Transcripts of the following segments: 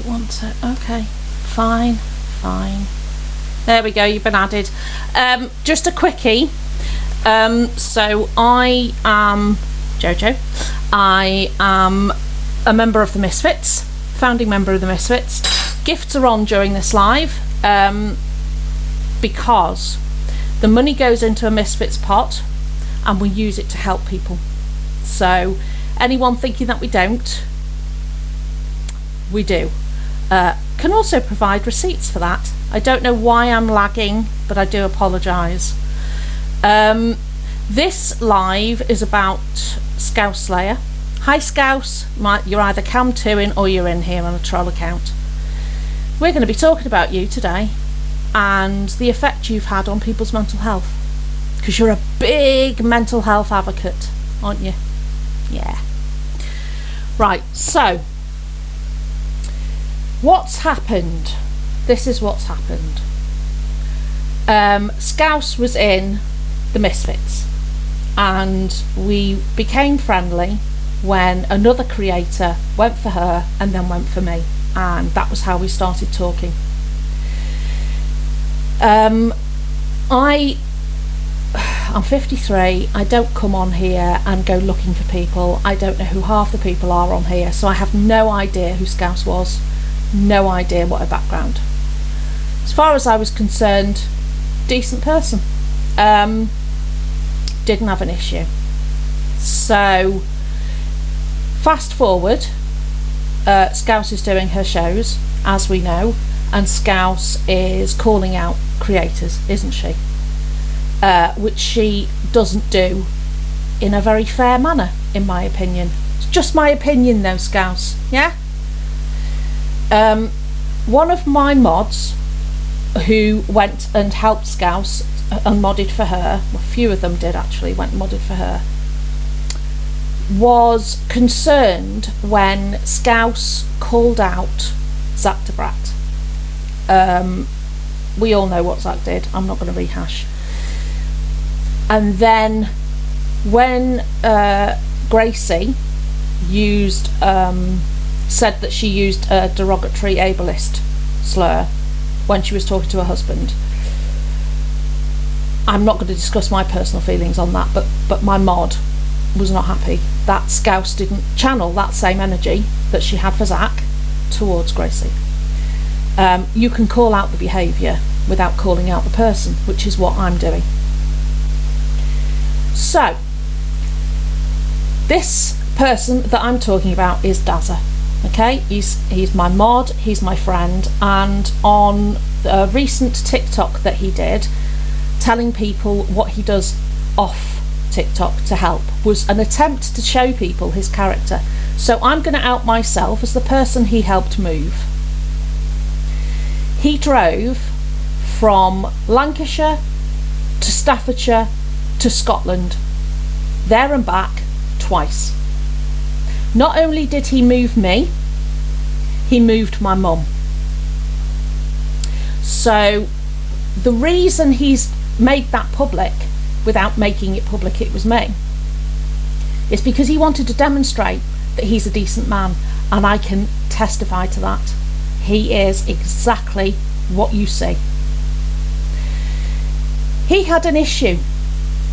don't want it. Okay, fine. There we go, you've been added. Just a quickie. So I am JoJo. I am a member of the Misfits, founding member of the Misfits. Gifts are on during this live because the money goes into a Misfits pot and we use it to help people. So anyone thinking that we don't, we do. Can also provide receipts for that. I don't know why I'm lagging, but I do apologise. This live is about Scouse Slayer. Hi Scouse, you're either Cam 2 in or you're in here on a troll account. We're going to be talking about you today and the effect you've had on people's mental health, because you're a big mental health advocate, aren't you? Yeah. Right, so what's happened? This is what's happened. Scouse was in the Misfits and we became friendly when another creator went for her and then went for me, and that was how we started talking. I'm 53. I don't come on here and go looking for people. I don't know who half the people are on here, so I have no idea who Scouse was, no idea what her background. As far as I was concerned, decent person. Didn't have an issue. So fast forward, Scouse is doing her shows, as we know, and Scouse is calling out creators, isn't she? Which she doesn't do in a very fair manner, in my opinion. It's just my opinion though, Scouse, yeah? One of my mods who went and helped Scouse and modded for her, well, a few of them did actually, went and modded for her, was concerned when Scouse called out Zach DeBrat. We all know what Zach did, I'm not going to rehash. And then when Gracie used said that she used a derogatory ableist slur when she was talking to her husband, I'm not going to discuss my personal feelings on that, but my mod was not happy that Scouse didn't channel that same energy that she had for Zach towards Gracie. You can call out the behaviour without calling out the person, which is what I'm doing. So this person that I'm talking about is Dazza. Okay, he's my mod, he's my friend, and on a recent TikTok that he did telling people what he does off TikTok to help was an attempt to show people his character. So I'm going to out myself as the person he helped move. He drove from Lancashire to Staffordshire to Scotland, there and back twice. Not only did he move me, he moved my mum. So the reason he's made that public without making it public it was me is because he wanted to demonstrate that he's a decent man, and I can testify to that. He is exactly what you see. He had an issue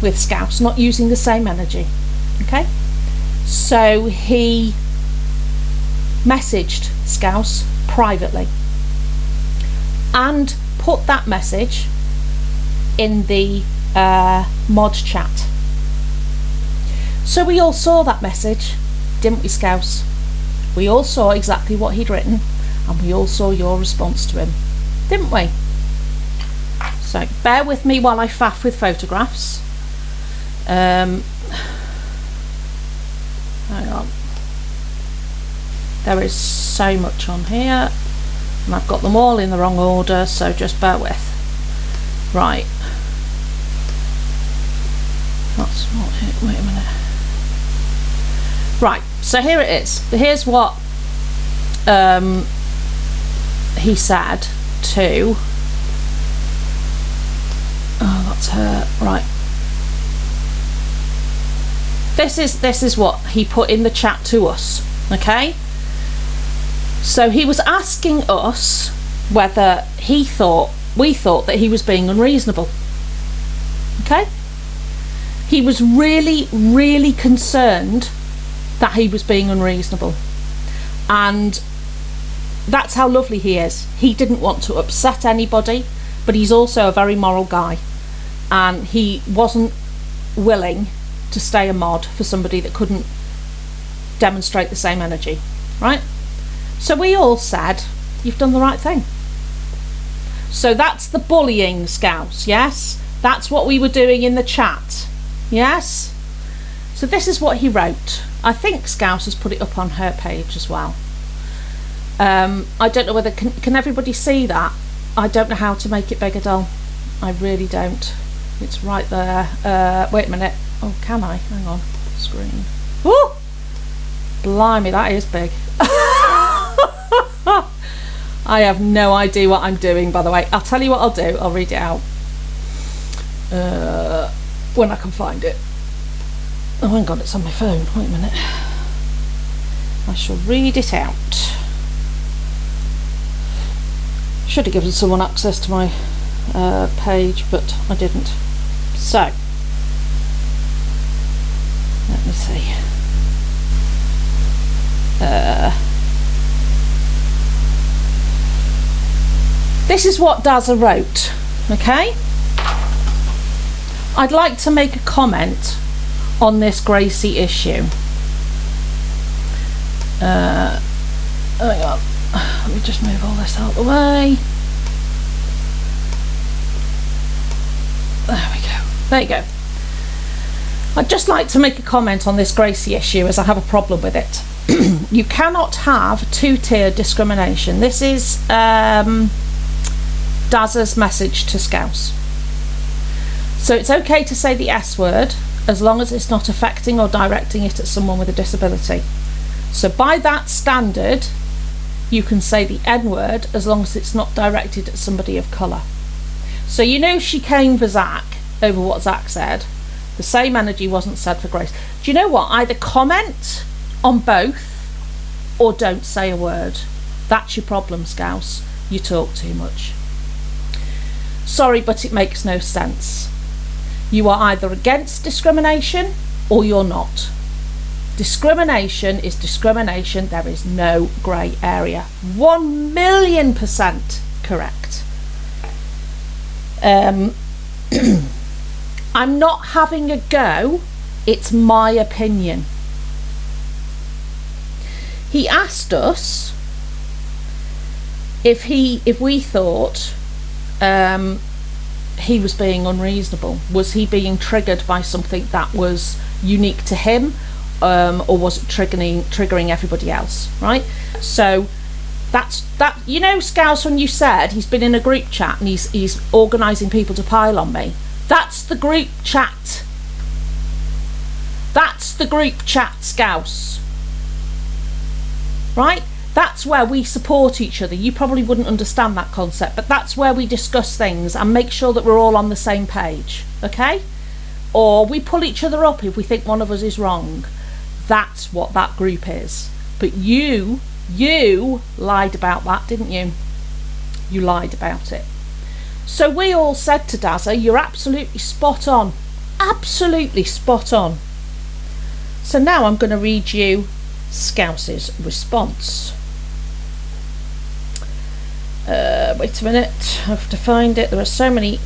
with Scouse not using the same energy, okay? So he messaged Scouse privately and put that message in the mod chat. So we all saw that message, didn't we, Scouse? We all saw exactly what he'd written, and we all saw your response to him, didn't we? So bear with me while I faff with photographs. Hang on. There is so much on here, and I've got them all in the wrong order, so just bear with. Right. That's not it. Wait a minute. Right, so here it is. Here's what he said to... Oh, that's her. Right. This is what he put in the chat to us, okay? So he was asking us whether we thought that he was being unreasonable. Okay? He was really, really concerned that he was being unreasonable. And that's how lovely he is. He didn't want to upset anybody, but he's also a very moral guy. And he wasn't willing to stay a mod for somebody that couldn't demonstrate the same energy, right? So we all said, you've done the right thing. So that's the bullying, Scouse, yes? That's what we were doing in the chat, yes? So this is what he wrote. I think Scouse has put it up on her page as well. I don't know whether, can everybody see that? I don't know how to make it bigger, doll. I really don't. It's right there. Wait a minute. Oh, can I? Hang on. Screen. Woo! Blimey, that is big. I have no idea what I'm doing, by the way. I'll tell you what I'll do. I'll read it out. When I can find it. Oh, hang on, it's on my phone. Wait a minute. I shall read it out. Should have given someone access to my page, but I didn't. So, let me see. This is what Dazza wrote, okay? I'd like to make a comment on this Gracie issue. Hang on. Let me just move all this out of the way. There we go. There you go. I'd just like to make a comment on this Gracie issue, as I have a problem with it. You cannot have two-tier discrimination. This is Dazza's message to Scouse. So it's okay to say the S word as long as it's not affecting or directing it at someone with a disability. So by that standard, you can say the N word as long as it's not directed at somebody of colour. So you know she came for Zach over what Zach said. The same energy wasn't said for Grace. Do you know what? Either comment on both or don't say a word. That's your problem, Scouse. You talk too much. Sorry, but it makes no sense. You are either against discrimination or you're not. Discrimination is discrimination. There is no grey area. 1,000,000% correct. I'm not having a go. It's my opinion. He asked us if we thought he was being unreasonable. Was he being triggered by something that was unique to him, or was it triggering everybody else, right? So that's that. You know, Scouse, when you said he's been in a group chat and he's organising people to pile on me, that's the group chat. That's the group chat, Scouse. Right? That's where we support each other. You probably wouldn't understand that concept, but that's where we discuss things and make sure that we're all on the same page, okay? Or we pull each other up if we think one of us is wrong. That's what that group is. But you lied about that, didn't you? You lied about it. So we all said to Dazza, you're absolutely spot on. Absolutely spot on. So now I'm going to read you Scouse's response. Wait a minute, I have to find it. There are so many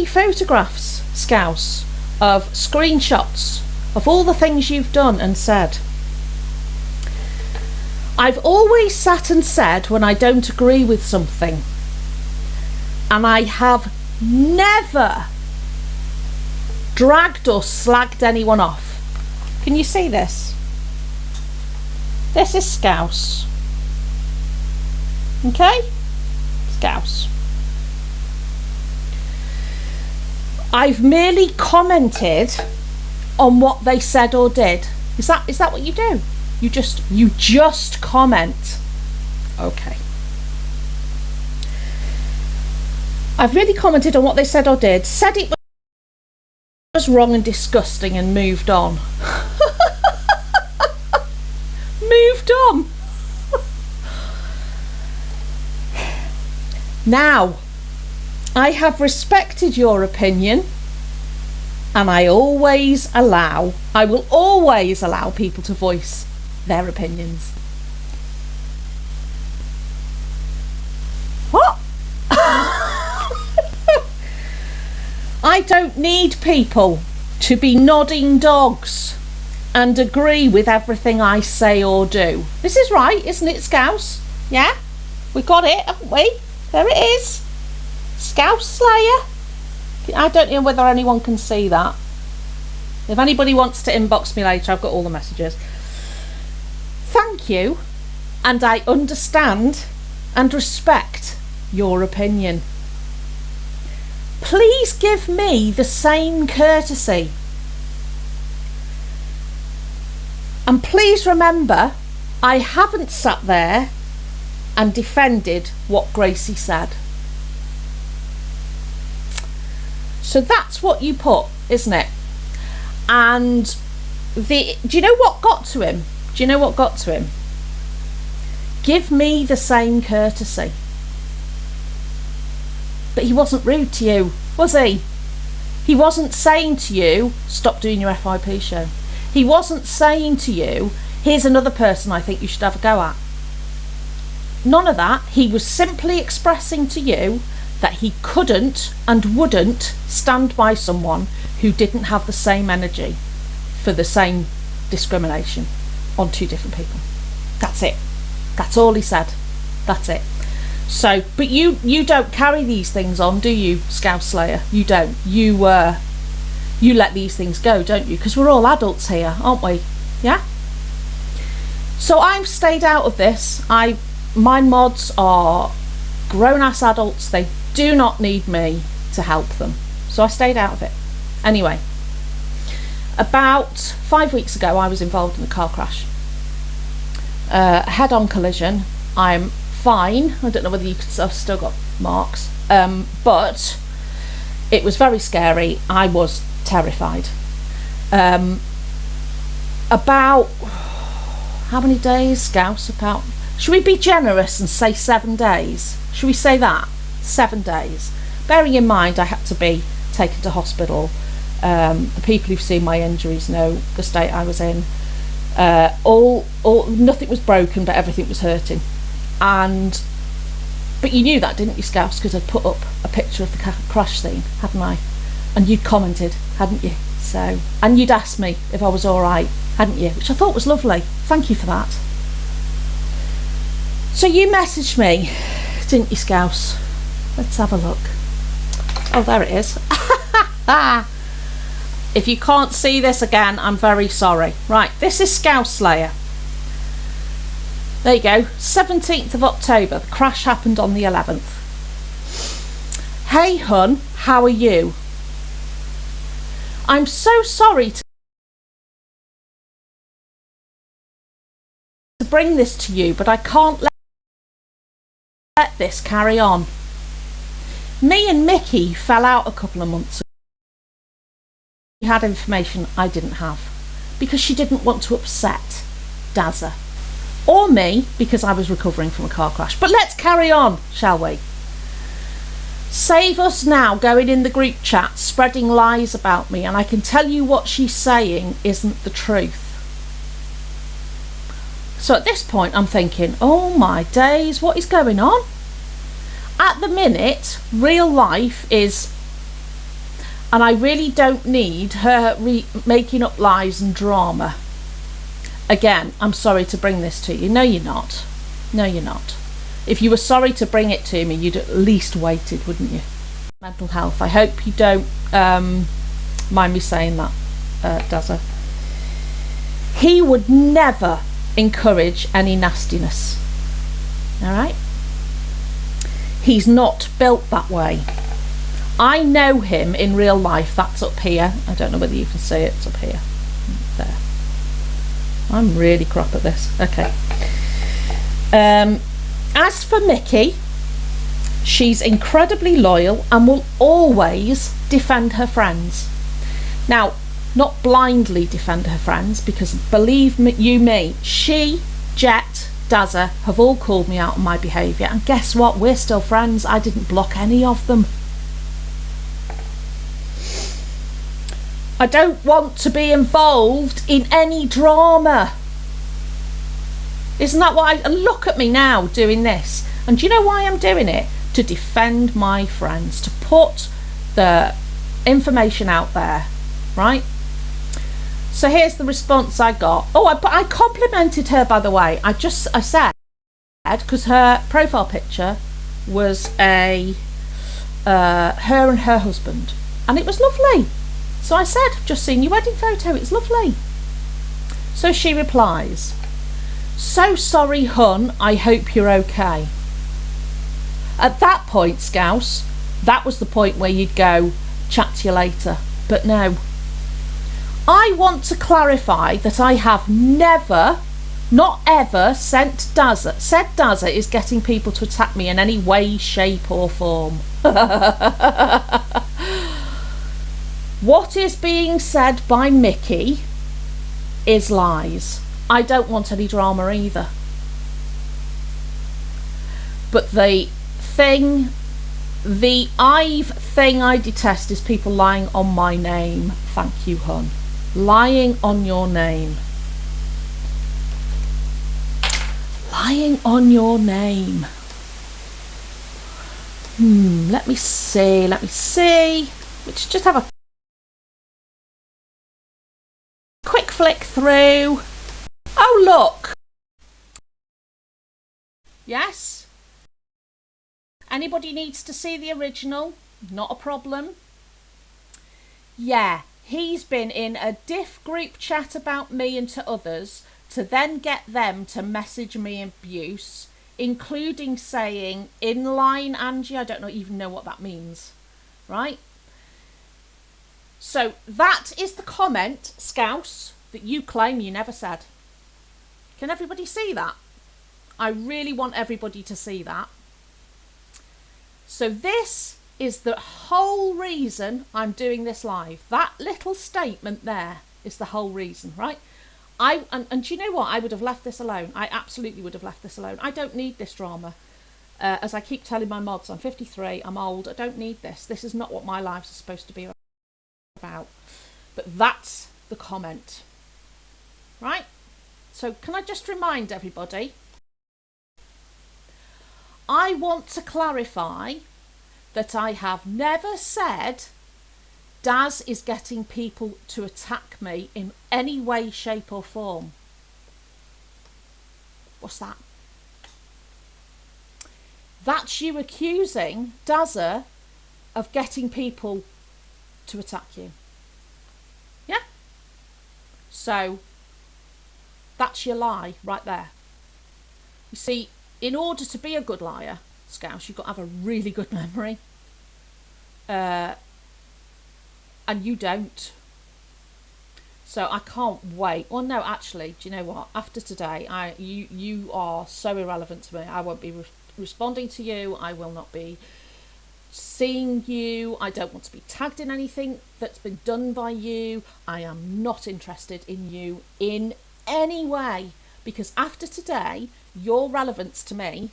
photographs, Scouse, of screenshots of all the things you've done and said. I've always sat and said when I don't agree with something, and I have never dragged or slagged anyone off. Can you see this? This is Scouse. Okay? Scouse. I've merely commented on what they said or did. Is that what you do? You just comment. Okay. I've really commented on what they said or did, said it was wrong and disgusting, and moved on. Moved on. Now, I have respected your opinion, and I will always allow people to voice their opinions. What? I don't need people to be nodding dogs and agree with everything I say or do. This is right, isn't it, Scouse? Yeah? We got it, haven't we? There it is. Scouse Slayer. I don't know whether anyone can see that. If anybody wants to inbox me later, I've got all the messages. Thank you, and I understand and respect your opinion. Please give me the same courtesy. And please remember, I haven't sat there and defended what Gracie said. So that's what you put, isn't it? And do you know what got to him? Do you know what got to him? Give me the same courtesy. But he wasn't rude to you, was he? He wasn't saying to you, stop doing your FIP show. He wasn't saying to you, here's another person I think you should have a go at. None of that. He was simply expressing to you that he couldn't and wouldn't stand by someone who didn't have the same energy for the same discrimination on two different people. That's it. That's all he said. That's it. So, but you don't carry these things on, do you, Scouse Slayer? You don't. You let these things go, don't you? Because we're all adults here, aren't we? Yeah? So I've stayed out of this. My mods are grown-ass adults. They do not need me to help them. So I stayed out of it. Anyway, about 5 weeks ago, I was involved in a car crash. A head-on collision. I'm fine. I don't know whether you could. I've still got marks, but it was very scary. I was terrified. About how many days, Scouse? About, should we be generous and say 7 days? Should we say that? 7 days. Bearing in mind I had to be taken to hospital. The people who've seen my injuries know the state I was in. Nothing was broken, but everything was hurting. But you knew that, didn't you, Scouse? Because I'd put up a picture of the crash scene, hadn't I? And you'd commented, hadn't you? So, and you'd asked me if I was all right, hadn't you? Which I thought was lovely. Thank you for that. So you messaged me, didn't you, Scouse? Let's have a look. Oh, there it is. If you can't see this again, I'm very sorry. Right, this is Scouse Slayer. There you go, 17th of October. The crash happened on the 11th. Hey hun, how are you? I'm so sorry to bring this to you, but I can't let this carry on. Me and Mickey fell out a couple of months ago. She had information I didn't have because she didn't want to upset Dazza. Or me, because I was recovering from a car crash. But let's carry on, shall we? Save us now going in the group chat, spreading lies about me, and I can tell you what she's saying isn't the truth. So at this point I'm thinking, oh my days, what is going on? At the minute, real life is, and I really don't need her making up lies and drama. Again, I'm sorry to bring this to you. No, you're not. No, you're not. If you were sorry to bring it to me, you'd at least waited, wouldn't you? Mental health. I hope you don't mind me saying that, Dazza. He would never encourage any nastiness. All right? He's not built that way. I know him in real life. That's up here. I don't know whether you can see it. It's up here. There. I'm really crap at this. Okay. As for Mickey, she's incredibly loyal and will always defend her friends. Now, not blindly defend her friends, because believe me, she, Jet, Dazza have all called me out on my behaviour, and guess what? We're still friends. I didn't block any of them. I don't want to be involved in any drama. Isn't that why? And look at me now doing this. And do you know why I'm doing it? To defend my friends, to put the information out there, right? So here's the response I got. Oh, I complimented her, by the way. I said, because her profile picture was her and her husband, and it was lovely. So I said, just seen your wedding photo, it's lovely. So she replies, so sorry, hun, I hope you're okay. At that point, Scouse, that was the point where you'd go, chat to you later. But no. I want to clarify that I have never, not ever, said Dazza is getting people to attack me in any way, shape or form. What is being said by Mickey is lies. I don't want any drama either. But the thing I detest is people lying on my name. Thank you, hun. Lying on your name. Lying on your name. Let me see. Let's just have a quick flick through. Oh, look. Yes. Anybody needs to see the original? Not a problem. Yeah, he's been in a diff group chat about me and to others to then get them to message me abuse, including saying inline Angie. I don't even know what that means, right? So that is the comment, Scouse, that you claim you never said. Can everybody see that? I really want everybody to see that. So this is the whole reason I'm doing this live. That little statement there is the whole reason, right? And do you know what? I would have left this alone. I absolutely would have left this alone. I don't need this drama. As I keep telling my mods, I'm 53, I'm old, I don't need this. This is not what my lives are supposed to be about. But that's the comment, right? So can I just remind everybody, I want to clarify that I have never said Daz is getting people to attack me in any way, shape or form. What's that? That's you accusing Dazza of getting people to attack you. Yeah? So that's your lie right there. You see, in order to be a good liar, Scouse, you've got to have a really good memory. And you don't. So I can't wait. Well, no, actually, do you know what? After today, you are so irrelevant to me. I won't be responding to you. I will not be seeing you. I don't want to be tagged in anything that's been done by you. I am not interested in you in any way, because after today, your relevance to me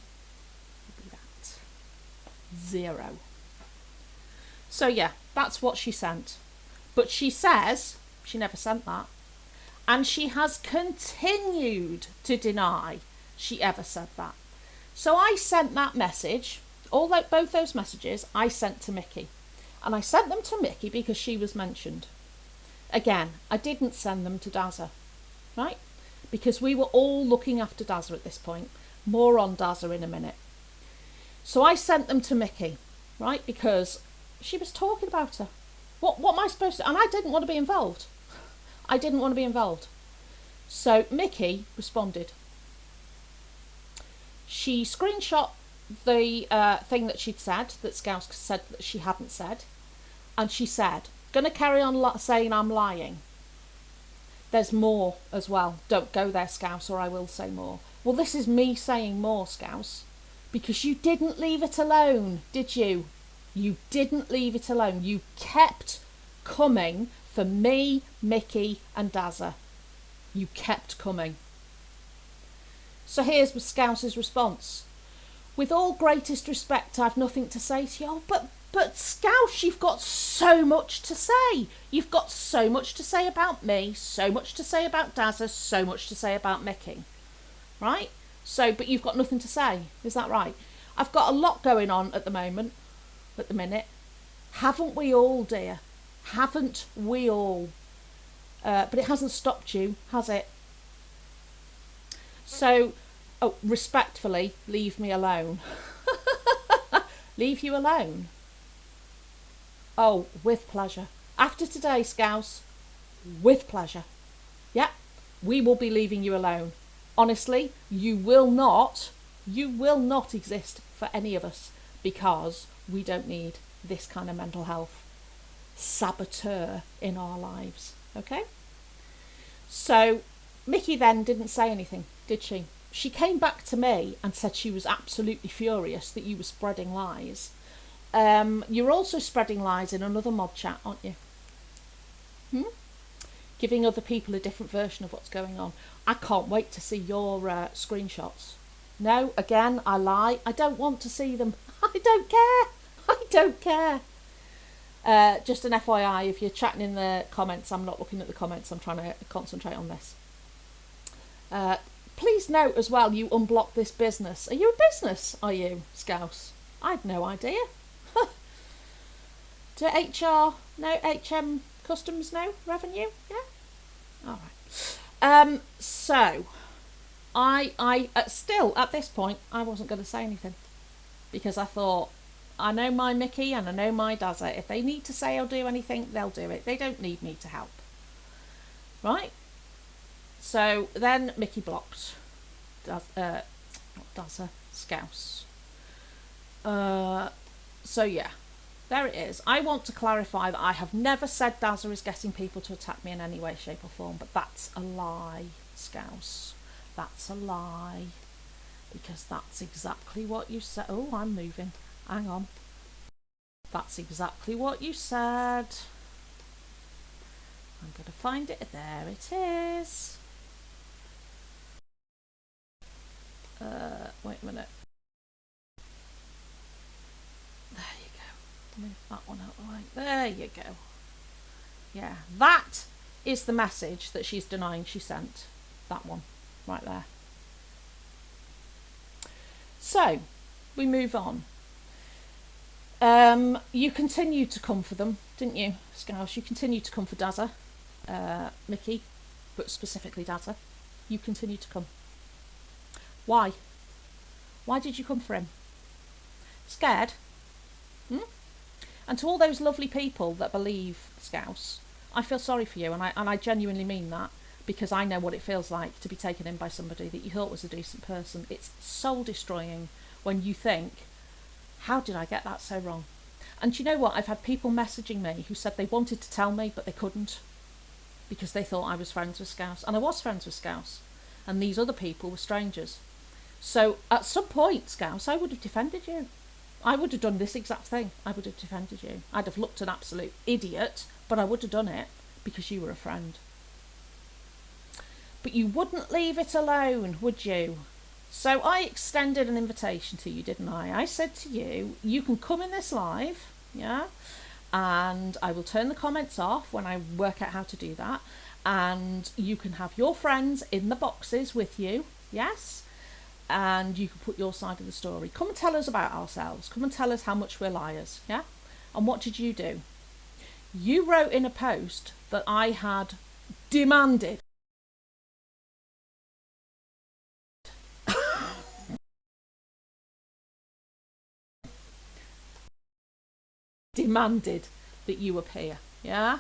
will be that. 0. So yeah, that's what she sent. But she says she never sent that. And she has continued to deny she ever said that. So I sent that message, both those messages I sent to Mickey. And I sent them to Mickey because she was mentioned. Again, I didn't send them to Dazza, right? Because we were all looking after Dazza at this point. More on Dazza in a minute. So I sent them to Mickey, right? Because she was talking about her. What am I supposed to... And I didn't want to be involved. I didn't want to be involved. So Mickey responded. She screenshot the thing that she'd said, that Scouse said that she hadn't said. And she said, going to carry on saying I'm lying. There's more as well. Don't go there, Scouse, or I will say more. Well, this is me saying more, Scouse. Because you didn't leave it alone, did you? You didn't leave it alone. You kept coming for me, Mickey and Dazza. You kept coming. So here's Scouse's response. With all greatest respect, I've nothing to say to you. Oh, but Scouse, you've got so much to say. You've got so much to say about me, so much to say about Dazza, so much to say about Mickey. Right? So, but you've got nothing to say. Is that right? I've got a lot going on at the minute. Haven't we all, dear? Haven't we all? But it hasn't stopped you, has it? So, respectfully, leave me alone. Leave you alone? Oh, with pleasure. After today, Scouse, with pleasure. Yeah, we will be leaving you alone. Honestly, you will not exist for any of us, because we don't need this kind of mental health saboteur in our lives. Okay? So, Mickey then didn't say anything, did she? She came back to me and said she was absolutely furious that you were spreading lies. You're also spreading lies in another mod chat, aren't you? Giving other people a different version of what's going on. I can't wait to see your screenshots. No, again, I lie. I don't want to see them. I don't care. I don't care. Just an FYI, if you're chatting in the comments, I'm not looking at the comments. I'm trying to concentrate on this. Please note as well, you unblocked this business. Are you a business, are you, Scouse? I had no idea. Do HR know? HM Customs know? Revenue? Yeah? All right. So, I still, at this point, I wasn't going to say anything. Because I thought, I know my Mickey and I know my Dazza. If they need to say or do anything, they'll do it. They don't need me to help. Right? So then Mickey blocked not Dazza, Scouse. So yeah, there it is. I want to clarify that I have never said Dazza is getting people to attack me in any way, shape or form, but that's a lie, Scouse. That's a lie. Because that's exactly what you said. Oh, I'm moving. Hang on. That's exactly what you said. I'm going to find it. There it is. Wait a minute. There you go. Move that one out of the way. There you go. Yeah, that is the message that she's denying she sent. That one. Right there. So, we move on. You continued to come for them, didn't you, Scouse? You continued to come for Dazza, Mickey, but specifically Dazza. You continued to come. Why? Why did you come for him? Scared? And to all those lovely people that believe Scouse, I feel sorry for you, and I genuinely mean that, because I know what it feels like to be taken in by somebody that you thought was a decent person. It's soul destroying when you think, how did I get that so wrong? And you know what? I've had people messaging me who said they wanted to tell me, but they couldn't, because they thought I was friends with Scouse. And I was friends with Scouse. And these other people were strangers. So at some point, Scouse, I would have defended you. I would have done this exact thing. I would have defended you. I'd have looked an absolute idiot, but I would have done it because you were a friend. But you wouldn't leave it alone, would you? So I extended an invitation to you, didn't I? I said to you, you can come in this live, yeah? And I will turn the comments off when I work out how to do that. And you can have your friends in the boxes with you, yes? And you can put your side of the story. Come and tell us about ourselves. Come and tell us how much we're liars, yeah? And what did you do? You wrote in a post that I had demanded that you appear, yeah?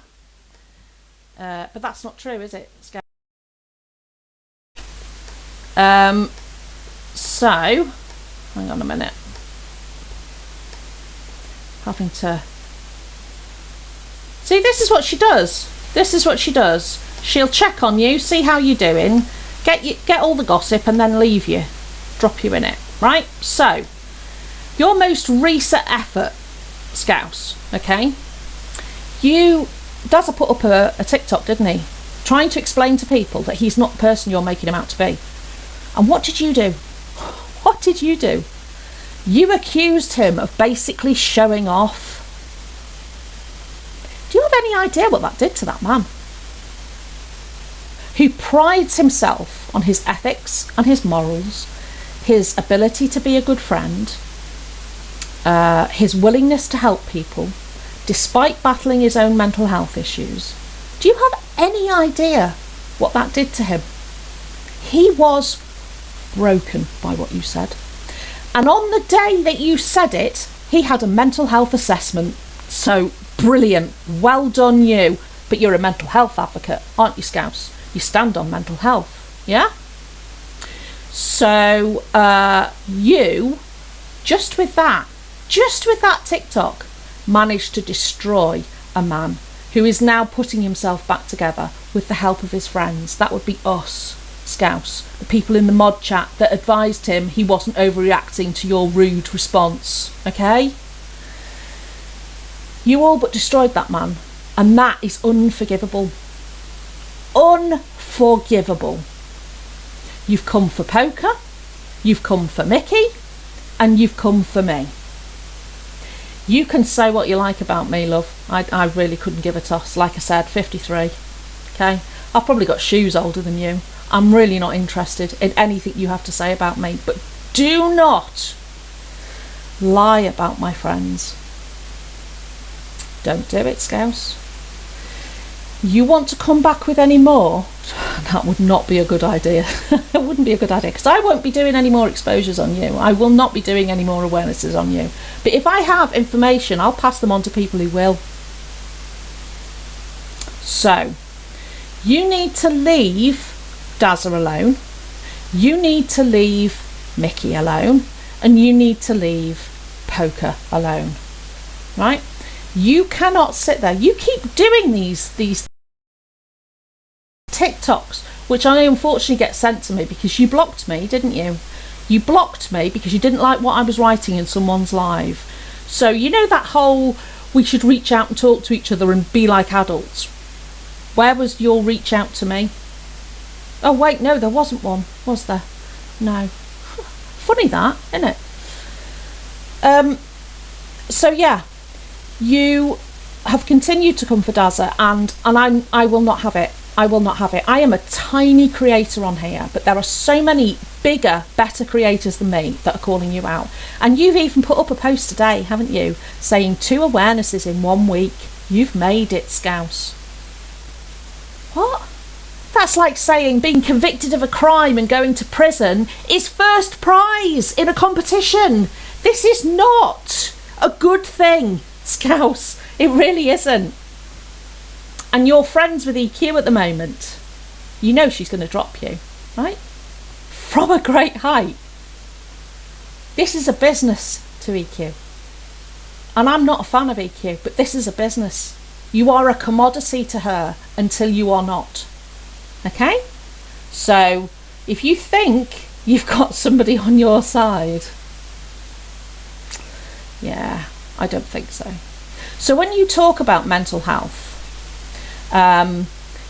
But that's not true, is it? So, hang on a minute. Having to... See, this is what she does. This is what she does. She'll check on you, see how you're doing, get all the gossip and then leave you. Drop you in it, right? So, your most recent effort, Scouse, okay? Dazza put up a TikTok, didn't he? Trying to explain to people that he's not the person you're making him out to be. And what did you do? What did you do? You accused him of basically showing off. Do you have any idea what that did to that man? Who prides himself on his ethics and his morals, his ability to be a good friend, his willingness to help people, despite battling his own mental health issues. Do you have any idea what that did to him? He was broken by what you said. And on the day that you said it, he had a mental health assessment. So brilliant. Well done, you. But you're a mental health advocate, aren't you, Scouse? You stand on mental health, yeah? So you, just with that TikTok, managed to destroy a man who is now putting himself back together with the help of his friends. That would be us, Scouse, the people in the mod chat that advised him he wasn't overreacting to your rude response, okay? You all but destroyed that man, and that is unforgivable. Unforgivable. You've come for Poker, you've come for Mickey, and you've come for me. You can say what you like about me, love. I really couldn't give a toss. Like I said, 53. Okay? I've probably got shoes older than you. I'm really not interested in anything you have to say about me. But do not lie about my friends. Don't do it, Scouse. You want to come back with any more? That would not be a good idea. It wouldn't be a good idea, because I won't be doing any more exposures on you. I will not be doing any more awarenesses on you. But if I have information, I'll pass them on to people who will. So, you need to leave Dazza alone. You need to leave Mickey alone. And you need to leave Poker alone. Right? You cannot sit there. You keep doing these TikToks, which I unfortunately get sent to me because you blocked me, didn't you? You blocked me because you didn't like what I was writing in someone's live. So you know that whole we should reach out and talk to each other and be like adults. Where was your reach out to me? Oh wait, no, there wasn't one, was there? No. Funny that, isn't it? So yeah, you have continued to come for Dazza, and I will not have it. I will not have it. I am a tiny creator on here, but there are so many bigger, better creators than me that are calling you out. And you've even put up a post today, haven't you, saying 2 awarenesses in 1 week. You've made it, Scouse. What? That's like saying being convicted of a crime and going to prison is first prize in a competition. This is not a good thing, Scouse. It really isn't. And you're friends with EQ at the moment. You know she's going to drop you, right? From a great height. This is a business to EQ. And I'm not a fan of EQ, but this is a business. You are a commodity to her until you are not. Okay? So, if you think you've got somebody on your side, yeah, I don't think so. So when you talk about mental health,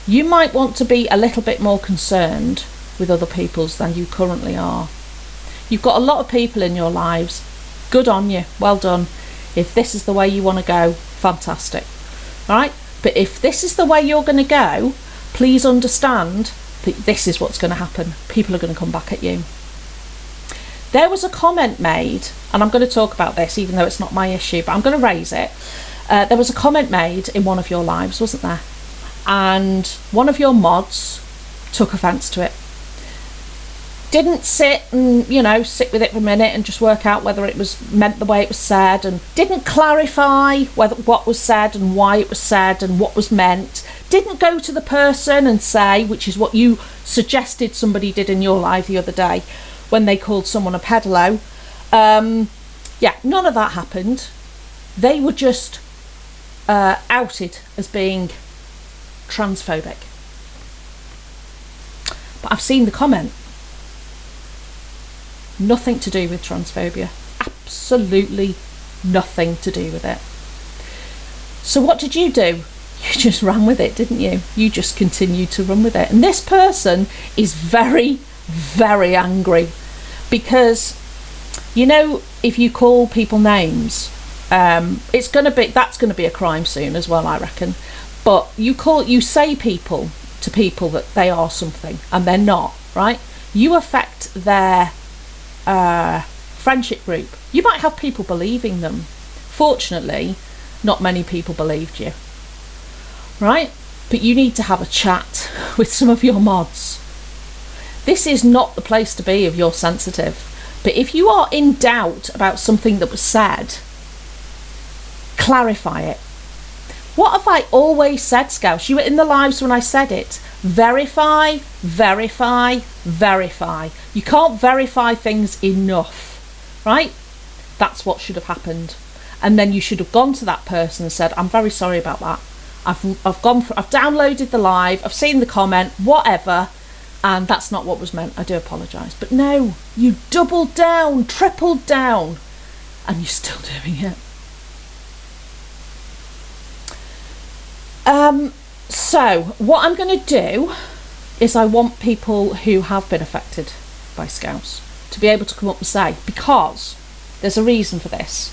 you might want to be a little bit more concerned with other people's than you currently are. You've got a lot of people in your lives. Good on you. Well done. If this is the way you want to go, fantastic. Right? But if this is the way you're going to go, please understand that this is what's going to happen. People are going to come back at you. There was a comment made, and I'm going to talk about this even though it's not my issue, but I'm going to raise it. There was a comment made in one of your lives, wasn't there? And one of your mods took offence to it. Didn't sit and, sit with it for a minute and just work out whether it was meant the way it was said, and didn't clarify what was said and why it was said and what was meant. Didn't go to the person and say, which is what you suggested somebody did in your live the other day when they called someone a peddalo. None of that happened. They were just outed as being transphobic. But I've seen the comment. Nothing to do with transphobia. Absolutely nothing to do with it. So what did you do? You just ran with it, didn't you? You just continued to run with it. And this person is very, very angry, because, you know, if you call people names, that's going to be a crime soon as well, I reckon. But you say people to people that they are something and they're not, right? You affect their friendship group. You might have people believing them. Fortunately, not many people believed you, right? But you need to have a chat with some of your mods. This is not the place to be if you're sensitive. But if you are in doubt about something that was said, clarify it. What have I always said, Scouse? You were in the lives when I said it. Verify, verify, verify. You can't verify things enough, right? That's what should have happened. And then you should have gone to that person and said, I'm very sorry about that. I've downloaded the live, I've seen the comment, whatever, and that's not what was meant. I do apologise. But no, you doubled down, tripled down, and you're still doing it. So what I'm going to do is I want people who have been affected by Scouse to be able to come up and say, because there's a reason for this.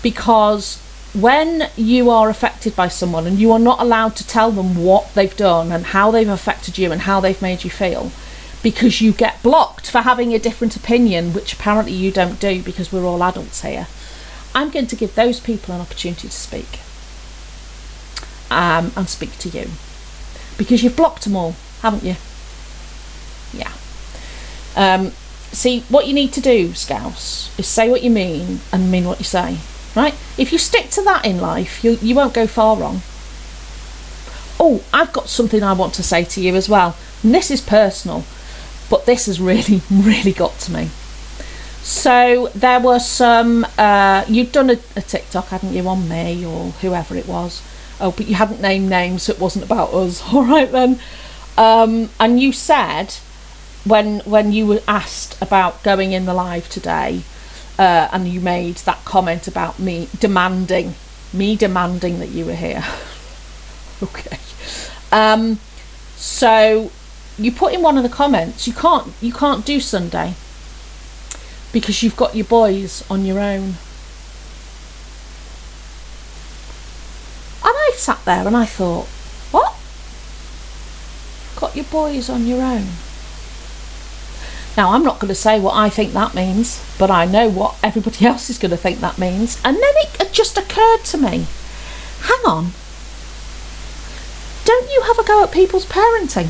Because when you are affected by someone and you are not allowed to tell them what they've done and how they've affected you and how they've made you feel, because you get blocked for having a different opinion, which apparently you don't do because we're all adults here, I'm going to give those people an opportunity to speak. And speak to you, because you've blocked them all, haven't you? Yeah. See, what you need to do, Scouse, is say what you mean and mean what you say, right? If you stick to that in life, you won't go far wrong. Oh, I've got something I want to say to you as well, and this is personal, but this has really, really got to me. So there were some, you'd done a TikTok, hadn't you, on me or whoever it was. Oh, but you hadn't named names, so it wasn't about us. All right then. And you said, when you were asked about going in the live today, and you made that comment about me demanding that you were here. Okay. So you put in one of the comments, you can't do Sunday because you've got your boys on your own. And I sat there and I thought, what? Got your boys on your own? Now, I'm not going to say what I think that means, but I know what everybody else is going to think that means. And then it just occurred to me, hang on, don't you have a go at people's parenting?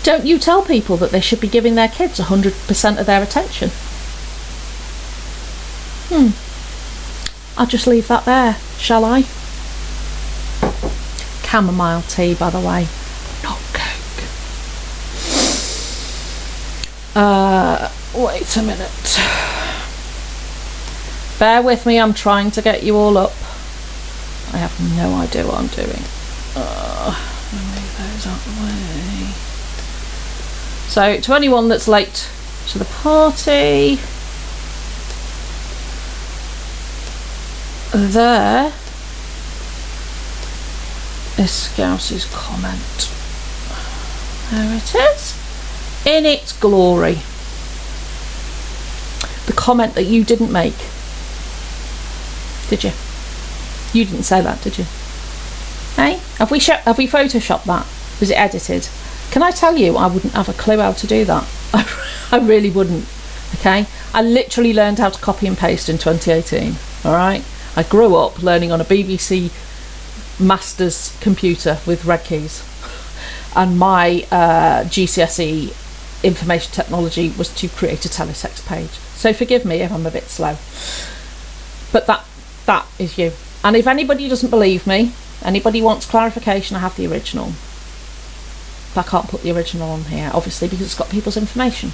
Don't you tell people that they should be giving their kids 100% of their attention? I'll just leave that there, shall I? Chamomile tea, by the way, not Coke. Wait a minute. Bear with me, I'm trying to get you all up. I have no idea what I'm doing. Move those out the way. So, to anyone that's late to the party, there is Scouse's comment. There it is, in its glory. The comment that you didn't make. Did you? You didn't say that, did you? Hey? Have we photoshopped that? Was it edited? Can I tell you, I wouldn't have a clue how to do that. I really wouldn't. Okay? I literally learned how to copy and paste in 2018. Alright? I grew up learning on a BBC Masters computer with red keys. And my GCSE information technology was to create a teletext page. So forgive me if I'm a bit slow. But that is you. And if anybody doesn't believe me, anybody wants clarification, I have the original. I can't put the original on here, obviously, because it's got people's information.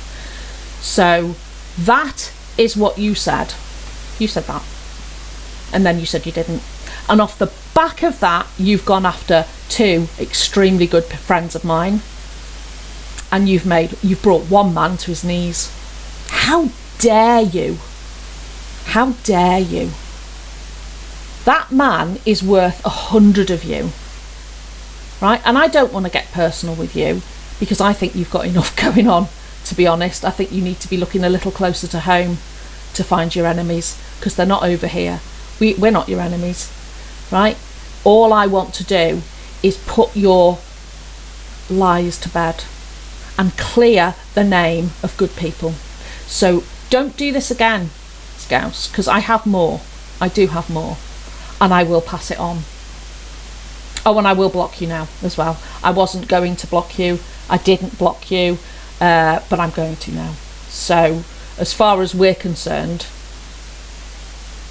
So that is what you said. You said that. And then you said you didn't. And off the back of that, you've gone after two extremely good friends of mine. And you've brought one man to his knees. How dare you? How dare you? That man is worth 100 of you, right? And I don't want to get personal with you because I think you've got enough going on, to be honest. I think you need to be looking a little closer to home to find your enemies, because they're not over here. We're not your enemies, right? All I want to do is put your lies to bed and clear the name of good people. So don't do this again, Scouse, because I have more. I do have more, and I will pass it on. Oh, and I will block you now as well. I wasn't going to block you. I didn't block you, but I'm going to now. So as far as we're concerned,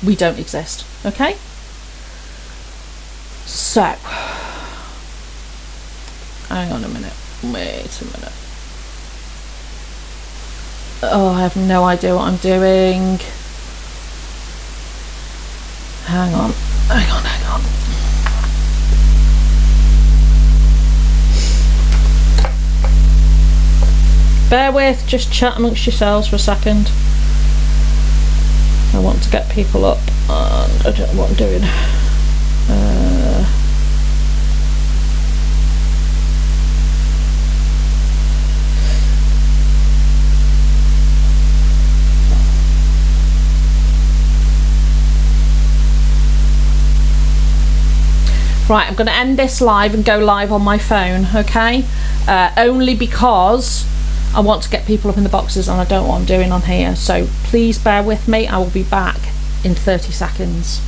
we don't exist, okay? So, hang on a minute. Wait a minute. Oh, I have no idea what I'm doing. Hang on. Bear with, just chat amongst yourselves for a second. I want to get people up and I don't know what I'm doing. Right, I'm going to end this live and go live on my phone, okay? Only because I want to get people up in the boxes and I don't know what I'm doing on here. So please bear with me. I will be back in 30 seconds.